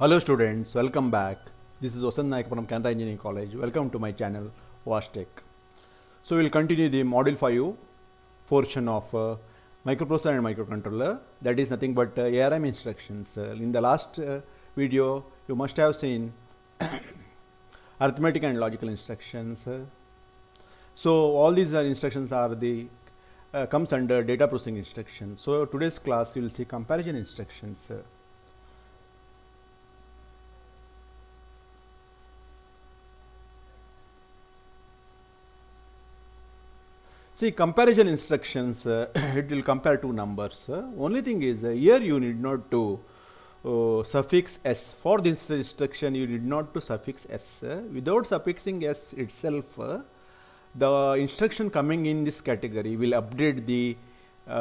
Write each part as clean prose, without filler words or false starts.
Hello students, welcome back. This is Vasan Naik from Canara Engineering College. Welcome to my channel WashTech. So we will continue the module 5 portion of microprocessor and microcontroller. That is nothing but ARM instructions. In the last video you must have seen arithmetic and logical instructions. So all these instructions are the comes under data processing instructions. So today's class you will see comparison instructions. See, comparison instructions, it will compare two numbers. Only thing is, here you need not to suffix s. For this instruction, you need not to suffix s. Without suffixing s itself, the instruction coming in this category will update the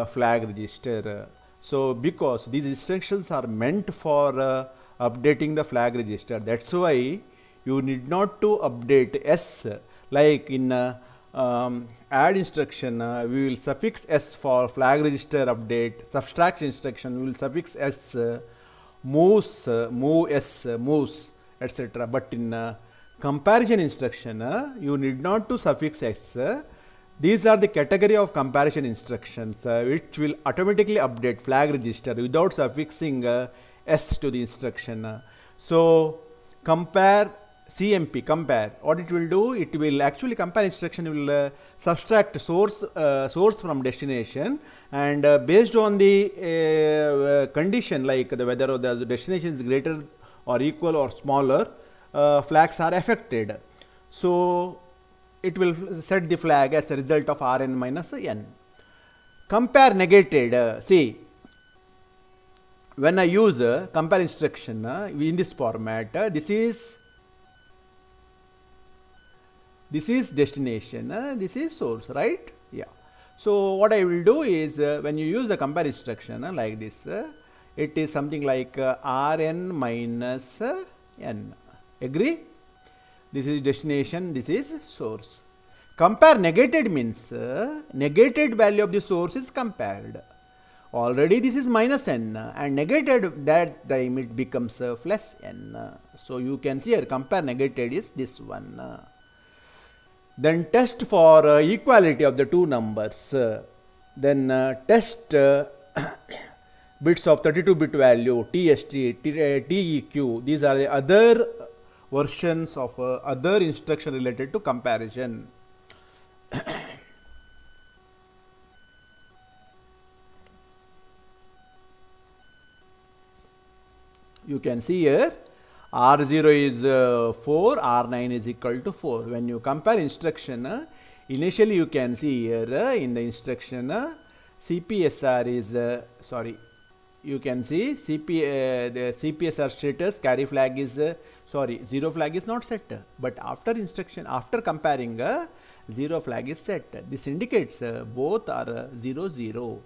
flag register. So, because these instructions are meant for updating the flag register, that's why you need not to update s. Like in add instruction, we will suffix s for flag register update. Subtract instruction, we will suffix s, moves, move s, moves, etc. But in comparison instruction, you need not to suffix s. These are the category of comparison instructions which will automatically update flag register without suffixing s to the instruction. So compare CMP, compare, what it will do, it will actually compare instruction will subtract source from destination, and based on the condition like whether the destination is greater or equal or smaller, flags are affected. So it will set the flag as a result of Rn minus n. Compare negated, see, when I use compare instruction in this format, this is destination, this is source, right? Yeah. So what I will do is when you use the compare instruction like this, it is something like Rn minus n. Agree? This is destination, this is source. Compare negated means negated value of the source is compared. Already this is minus n, and negated that time it becomes plus n. So you can see here compare negated is this one. Then test for equality of the two numbers. Then test bits of 32-bit value, TST, TEQ. These are the other versions of other instruction related to comparison. You can see here R0 is 4, R9 is equal to 4. When you compare instruction, initially you can see here in the instruction CPSR is, you can see the CPSR status carry flag is, 0 flag is not set. But after instruction, after comparing, 0 flag is set. This indicates both are 0, 0.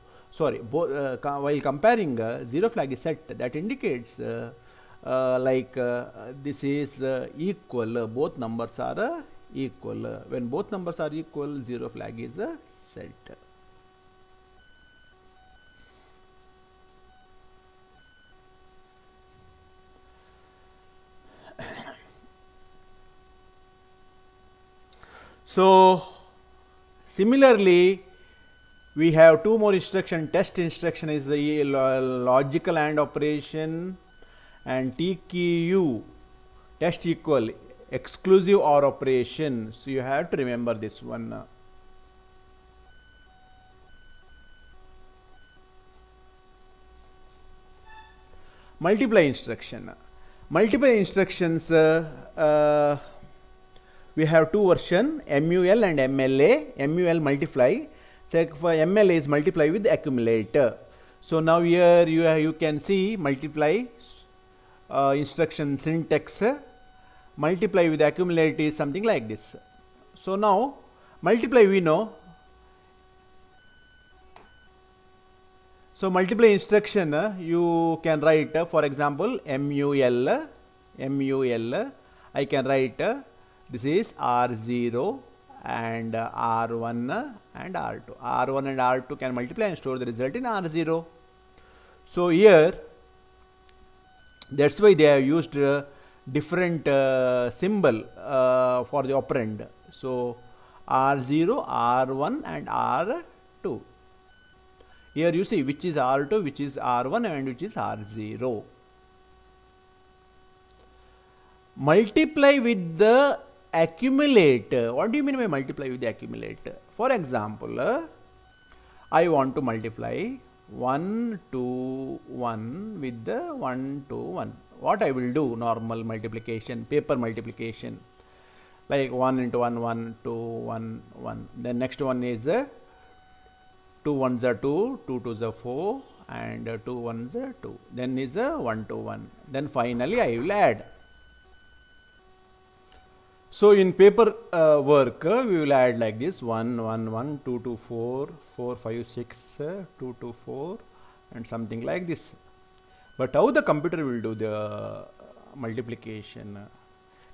While comparing, 0 flag is set. That indicates this is equal, both numbers are equal. When both numbers are equal, 0 flag is set. So similarly, we have two more instruction. Test instruction is the logical AND operation, and TQ, test equal exclusive OR operation. So you have to remember this one. Multiply instruction. Multiply instructions, we have two versions, MUL and MLA. MUL multiply. So for MLA is multiply with accumulator. So now here you can see multiply instruction syntax. Multiply with accumulate is something like this. So now multiply we know. So multiply instruction you can write for example MUL. I can write this is R0 and R1 and R2. R1 and R2 can multiply and store the result in R0. So here That's why they have used different symbol for the operand. So R0, R1 and R2. Here you see which is R2, which is R1 and which is R0. Multiply with the accumulate. What do you mean by multiply with the accumulate? For example, I want to multiply 1 to 1 with the 1 to 1. What I will do? Normal multiplication, paper multiplication, like 1 into 1, 1, 2, 1, 1. Then next one is 2 ones are 2, 2 twos are 4 and 2 ones are 2. Then is 1 to 1. Then finally I will add. So in paper work, we will add like this 1, 1, 1, 2, 2, 4, 4, 5, 6, 2, 2, 4 and something like this. But how the computer will do the multiplication?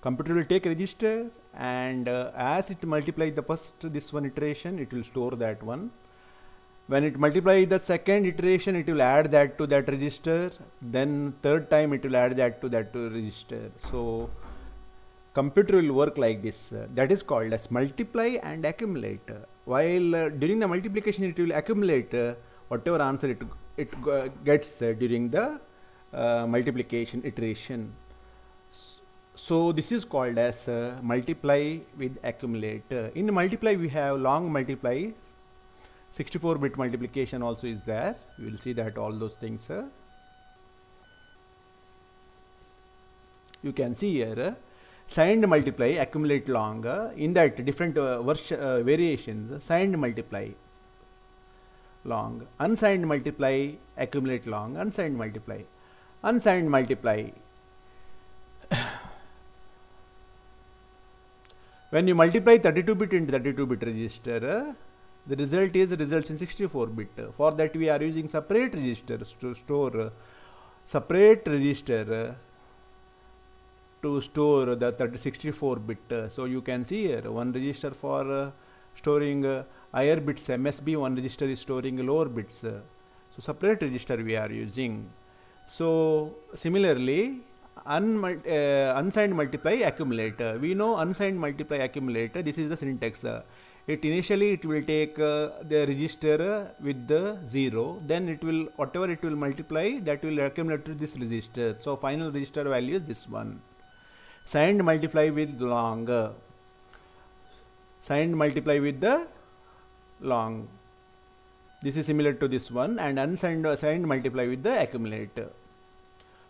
Computer will take register and as it multiplies the first this one iteration, it will store that one. When it multiplies the second iteration, it will add that to that register. Then third time it will add that to that register. So computer will work like this. That is called as multiply and accumulate. While during the multiplication it will accumulate whatever answer it gets during the multiplication iteration. So this is called as multiply with accumulate. In multiply we have long multiply, 64-bit multiplication also is there. You will see that all those things. You can see here signed multiply, accumulate long. In that different variations, signed multiply long, unsigned multiply, accumulate long, unsigned multiply. Unsigned multiply. When you multiply 32-bit into 32-bit register, the result is results in 64-bit. For that we are using separate registers to store separate register to store the 64-bit. So you can see here one register for storing higher bits MSB, one register is storing lower bits. So separate register we are using. So similarly, unsigned multiply accumulate. We know unsigned multiply accumulate. This is the syntax. It initially it will take the register with the 0. Then it will whatever it will multiply that will accumulate to this register. So final register value is this one. Signed multiply with long. Signed multiply with the long. This is similar to this one, and unsigned signed multiply with the accumulate.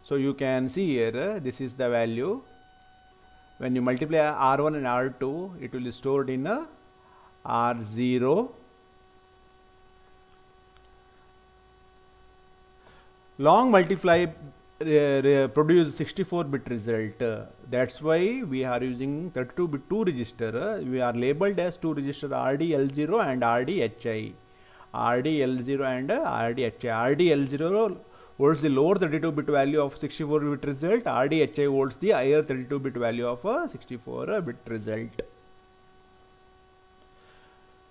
So you can see here this is the value. When you multiply R1 and R2, it will be stored in R0. Long multiply produce 64-bit result. That's why we are using 32-bit 2 register. We are labeled as 2 register RDL0 and RDHI. RDL0 and RDHI. RDL0 holds the lower 32-bit value of 64-bit result. RDHI holds the higher 32-bit value of a 64-bit result.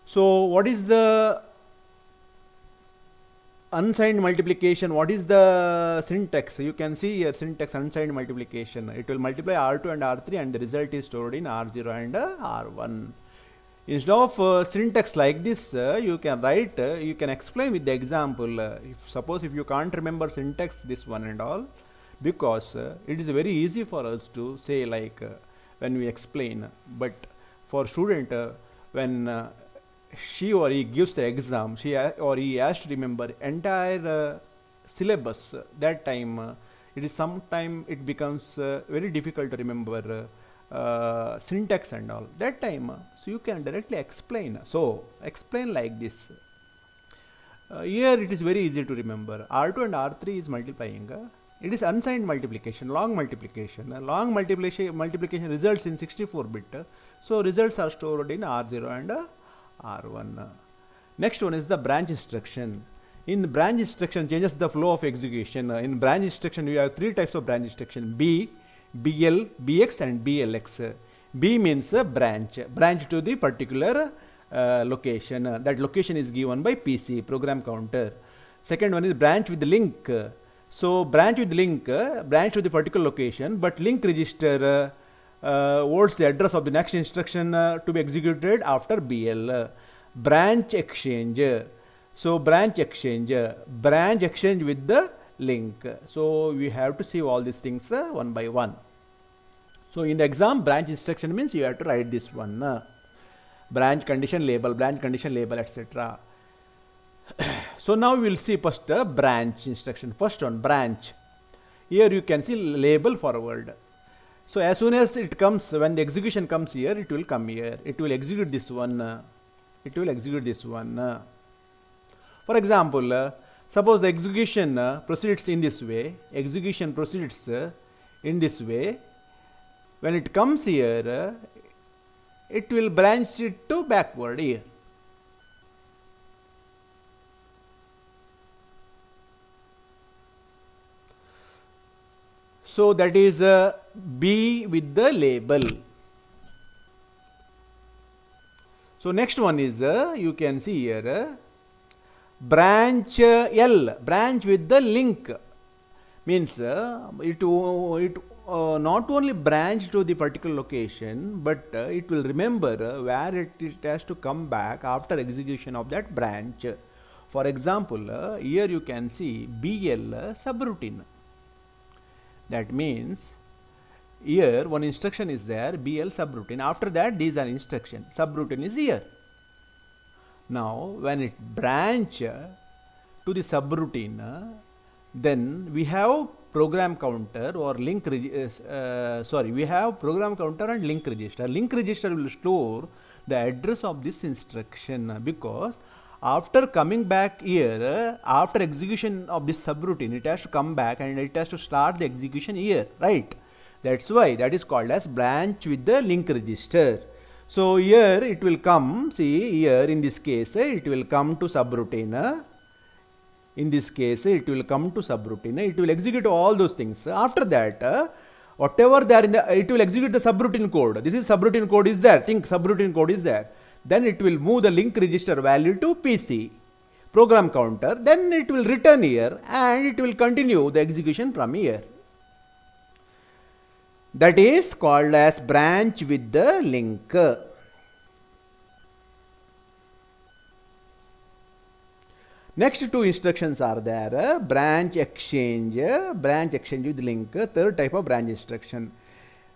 So what is the unsigned multiplication? What is the syntax? You can see here syntax unsigned multiplication. It will multiply R2 and R3 and the result is stored in R0 and R1. Instead of syntax like this, you can write, you can explain with the example. Suppose if you can't remember syntax this one and all, because it is very easy for us to say like when we explain, but for student when she or he gives the exam, she or he has to remember entire syllabus. That time it is sometime it becomes very difficult to remember syntax and all. That time so you can directly explain. So explain like this. Here it is very easy to remember. R2 and R3 is multiplying. It is unsigned multiplication, long multiplication. Long multiplication results in 64-bit. So results are stored in R0 and R1. Next one is the branch instruction. In branch instruction changes the flow of execution. In branch instruction you have 3 types of branch instruction: B, BL, BX and BLX. B means branch to the particular location. That location is given by PC, program counter. Second one is branch with link. So branch with link, branch to the particular location, but link register holds the address of the next instruction to be executed after BL. Branch exchange. So branch exchange with the link. So we have to see all these things one by one. So in the exam, branch instruction means you have to write this one. Branch condition label, etc. So now we will see first branch instruction. First one, branch. Here you can see label forward. So as soon as it comes, when the execution comes here, it will come here. It will execute this one. For example, suppose the execution proceeds in this way. When it comes here, it will branch it to backward here. So that is B with the label. So next one is you can see here branch L, branch with the link, means it not only branch to the particular location, but it will remember where it has to come back after execution of that branch. For example, here you can see BL subroutine. That means here one instruction is there, BL subroutine. After that, these are instructions. Subroutine is here. Now, when it branch to the subroutine, then we have program counter or link. We have program counter and link register. Link register will store the address of this instruction, because after coming back here, after execution of this subroutine, it has to come back and it has to start the execution here, right? That's why that is called as branch with the link register. So here it will come, see here in this case, it will come to subroutine. In this case, it will come to subroutine. It will execute all those things. After that, whatever there in the, it will execute the subroutine code. This is subroutine code is there. Think subroutine code is there. Then it will move the link register value to PC, program counter. Then it will return here and it will continue the execution from here. That is called as branch with the link. Next two instructions are there, branch exchange with link, third type of branch instruction.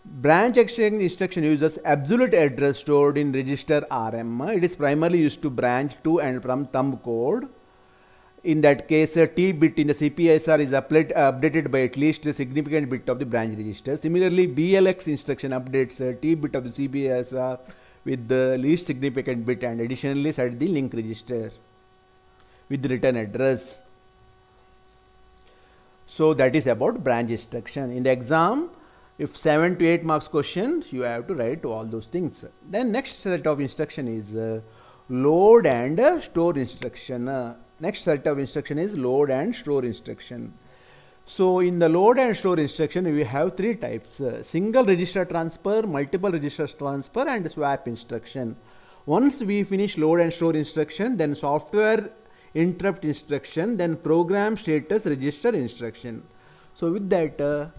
Branch exchange instruction uses absolute address stored in register RM. It is primarily used to branch to and from thumb code. In that case, a T bit in the CPSR is updated by at least a significant bit of the branch register. Similarly, BLX instruction updates a T bit of the CPSR with the least significant bit and additionally set the link register with the return address. So that is about branch instruction. In the exam, if 7 to 8 marks question, you have to write all those things. Then next set of instruction is load and store instruction. Next set of instruction is load and store instruction. So in the load and store instruction, we have three types: single register transfer, multiple register transfer, and swap instruction. Once we finish load and store instruction, then software interrupt instruction, then program status register instruction. So with that,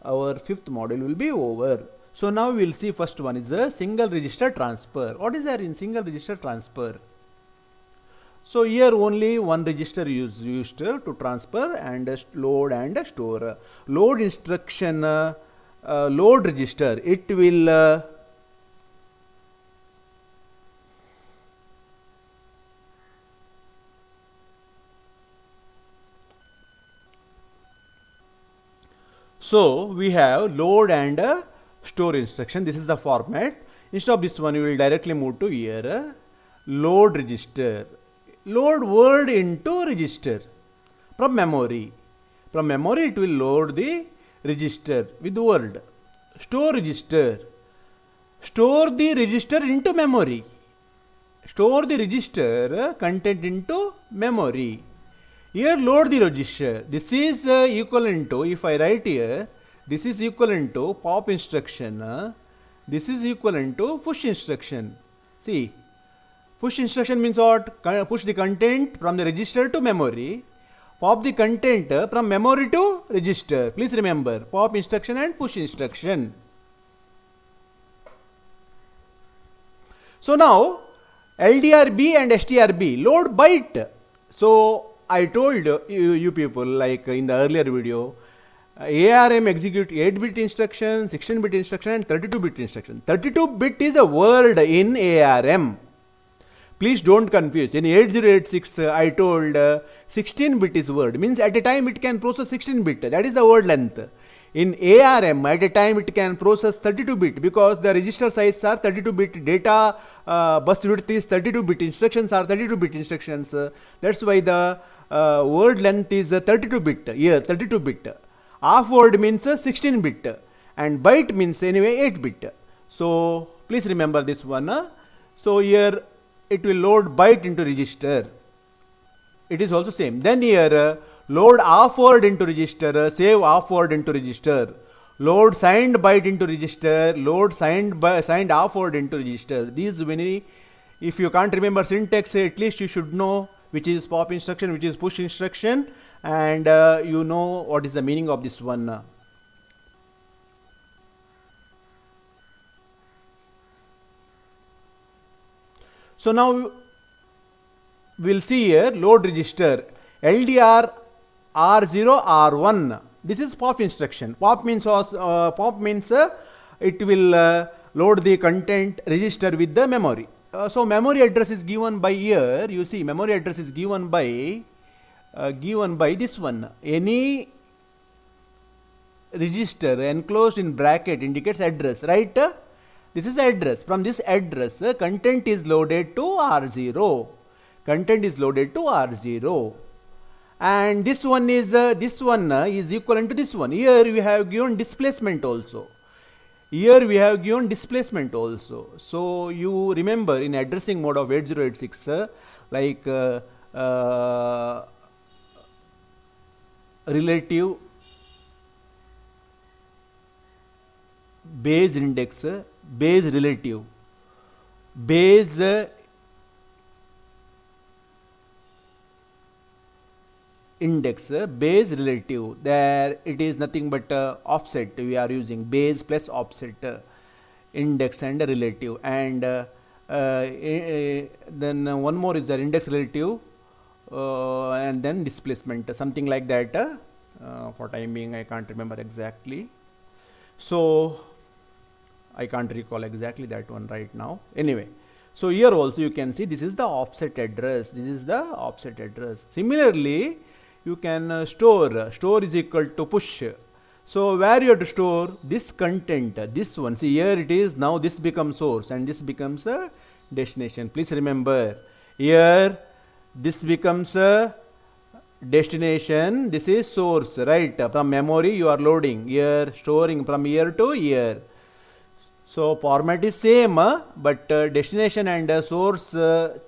our fifth module will be over. So now we will see first one is a single register transfer. What is there in single register transfer? So here only one register is used to transfer and load and store. Load instruction, load register, it will so we have load and store instruction. This is the format. Instead of this one, we will directly move to here, load register. Load word into register from memory. From memory, it will load the register with word. Store register. Store the register into memory. Store the register content into memory. Here load the register. This is equivalent to, if I write here, this is equivalent to pop instruction. This is equivalent to push instruction. See, push instruction means what? Push the content from the register to memory. Pop the content from memory to register. Please remember, pop instruction and push instruction. So now LDRB and STRB, load byte. So I told you people, like in the earlier video, ARM execute 8-bit instruction, 16-bit instruction and 32-bit instruction. 32-bit is a word in ARM. Please don't confuse. In 8086, I told 16-bit is word. Means at a time it can process 16-bit. That is the word length. In ARM, at a time it can process 32-bit because the register size are 32-bit, data bus width is 32-bit, instructions are 32-bit instructions. That's why the word length is 32-bit. Here, 32-bit. Half word means 16-bit and byte means anyway 8-bit. So please remember this one. So here it will load byte into register. It is also same. Then here load half word into register, save half word into register, load signed byte into register, load signed half word into register. These many, if you can't remember syntax, at least you should know which is pop instruction, which is push instruction, and you know what is the meaning of this one. So now we'll see here load register LDR R0 R1. This is pop instruction. Pop means it will load the content register with the memory. So memory address is given by here. You see memory address is given by this one. Any register enclosed in bracket indicates address, right? This is address. From this address, content is loaded to R0. Content is loaded to R0. And this one is equivalent to this one. Here we have given displacement also. Here we have given displacement also. So you remember in addressing mode of 8086, like relative, base index, base relative, base index, base relative. There it is nothing but offset. We are using base plus offset, index and relative, and then one more is the index relative, and then displacement, something like that. For time being, I can't remember exactly. So I can't recall exactly that one right now. Anyway, so here also you can see this is the offset address. This is the offset address. Similarly, you can store. Store is equal to push. So where you have to store this content, this one. See here it is. Now this becomes source and this becomes a destination. Please remember, here this becomes a destination. This is source, right? From memory you are loading. Here storing from here to here. So format is same, but destination and source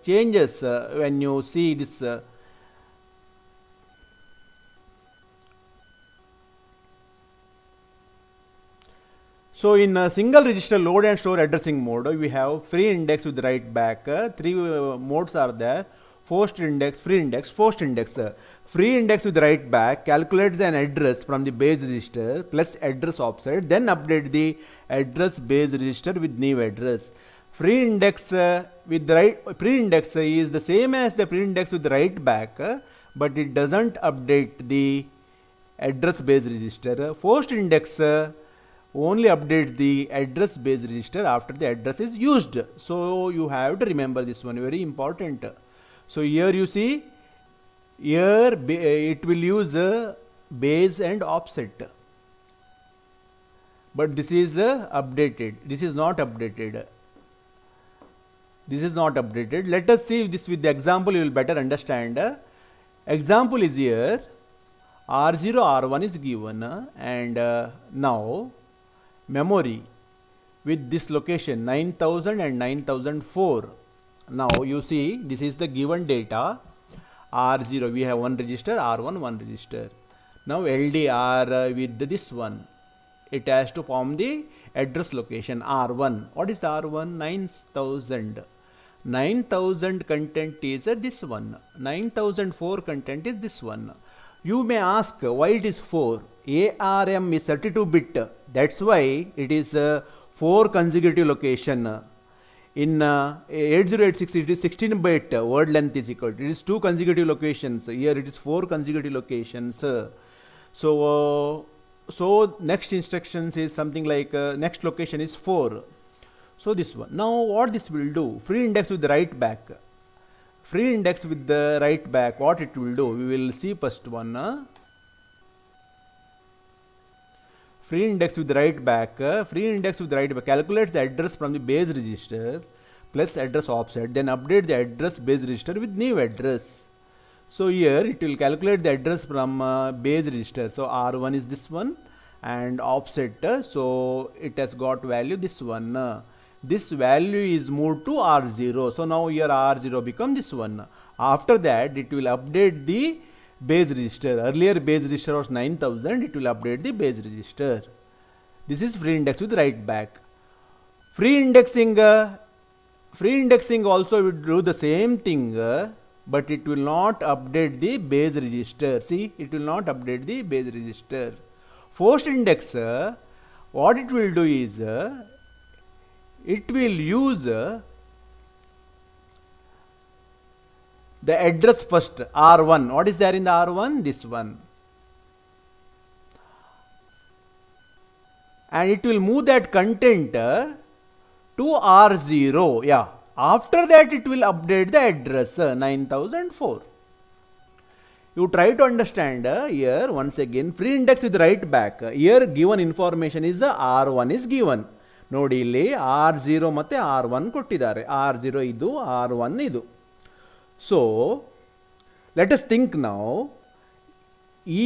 changes when you see this. So in a single register load and store addressing mode, we have free index with write back. Three modes are there: forced index, free index, forced index. Free index with write back calculates an address from the base register plus address offset, then update the address base register with new address. Free index with pre-index is the same as the pre-index with write back, but it doesn't update the address base register. Forced index only updates the address base register after the address is used. So you have to remember this one, very important. So here you see, here it will use base and offset, but this is updated. This is not updated. This is not updated. Let us see this with the example. You will better understand. Example is here. R0 R1 is given, and now memory with this location 9000 and 9004. Now you see this is the given data. R0 we have one register, R1 one register. Now LDR with this one, it has to form the address location R1. What is the R1? 9000. 9000 content is this one. 9004 content is this one. You may ask why it is 4. ARM is 32 bit. That's why it is 4 consecutive location. In 8086 it is 16 bit word length is equal to, it is 2 consecutive locations. Here it is 4 consecutive locations. So next instructions is something like next location is 4. So this one. Now what this will do? Free index with the write back. Free index with the write back, what it will do? We will see first one. Free index with write back. Free index with write back calculates the address from the base register plus address offset, then update the address base register with new address. So here it will calculate the address from base register. So R1 is this one and offset. So it has got value this one. This value is moved to R0. So now here R0 become this one. After that it will update the base register. Earlier base register was 9000. It will update the base register. This is free index with write back. Free indexing also will do the same thing, but it will not update the base register. See, it will not update the base register. Forced index, what it will do is, it will use the address first, R1. What is there in the R1? This one. And it will move that content to R0. Yeah. After that it will update the address 9004. You try to understand here once again free index with write back. Here given information is R1 is given. ನೋಡಿ ಇಲ್ಲಿ R0 ಮತ್ತೆ R1 ಕೊಟ್ಟಿದ್ದಾರೆ. R0 ಇದು R1 ಇದು. So let us think now. ಈ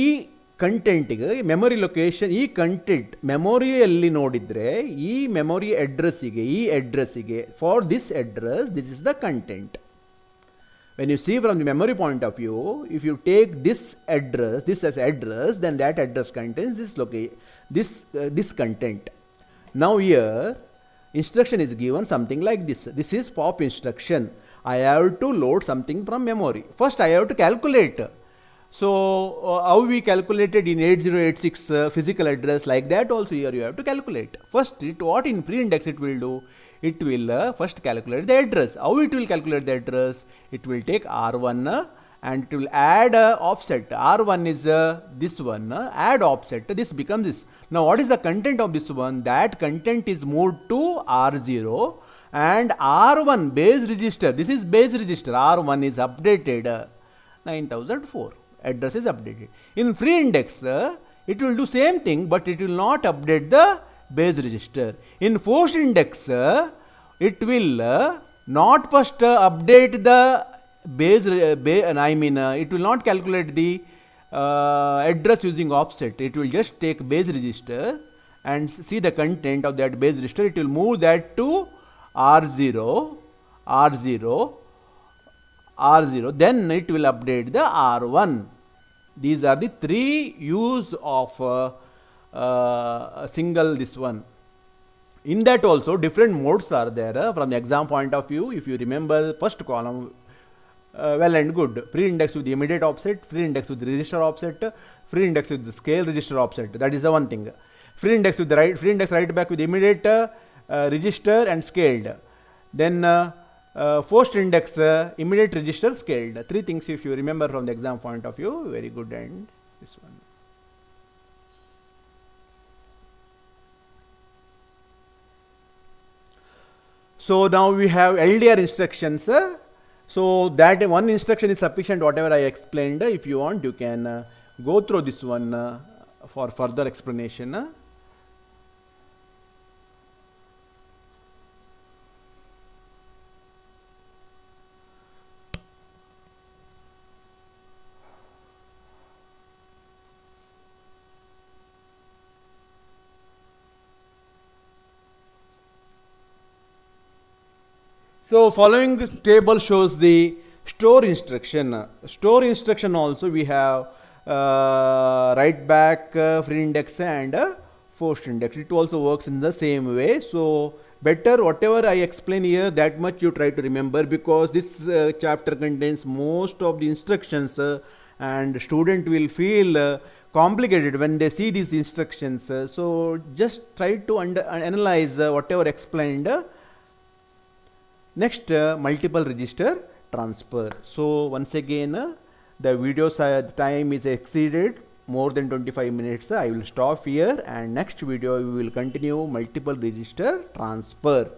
ಕಂಟೆಂಟ್ಗೆ memory location, ಈ content ಮೆಮೊರಿಯಲ್ಲಿ ನೋಡಿದರೆ ಈ ಮೆಮೊರಿ ಅಡ್ರೆಸ್ಸಿಗೆ, ಈ ಅಡ್ರೆಸ್ಸಿಗೆ for this address this is the content. When you see from the memory point of view, if you take this address, this as address, then that address contains this content. Now here instruction is given something like this. This is pop instruction. I have to load something from memory. First I have to calculate. So how we calculated in 8086 physical address, like that also here you have to calculate. First what in free index it will do? It will first calculate the address. How it will calculate the address? It will take R1 and it will add offset. R1 is this one, add offset, this becomes this. Now what is the content of this one? That content is moved to R0 and R1 base register, this is base register, R1 is updated 9004. Address is updated. In free index it will do same thing, but it will not update the base register. In forced index it will not first update the base, it will not calculate the address using offset. It will just take base register and see the content of that base register. It will move that to R0, then it will update the R1. These are the 3 use of single this one. In that also different modes are there. From the exam point of view, if you remember first column, well and good. Free index with the immediate offset, free index with the register offset, free index with the scale register offset. That is the one thing. Free index with the free index write back with immediate register and scaled. Then forced index immediate register scaled. 3 things if you remember from the exam point of view. Very good. And this one. So now we have LDR instructions. So that one instruction is sufficient, whatever I explained. If you want, you can go through this one for further explanation. So following this table shows the store instruction. Store instruction also we have write back, free index and forced index. It also works in the same way. So better whatever I explain here, that much you try to remember, because this chapter contains most of the instructions and student will feel complicated when they see these instructions. So just try to analyze whatever explained. Next, multiple register transfer. So once again, the videos time is exceeded more than 25 minutes. I will stop here, and next video we will continue multiple register transfer.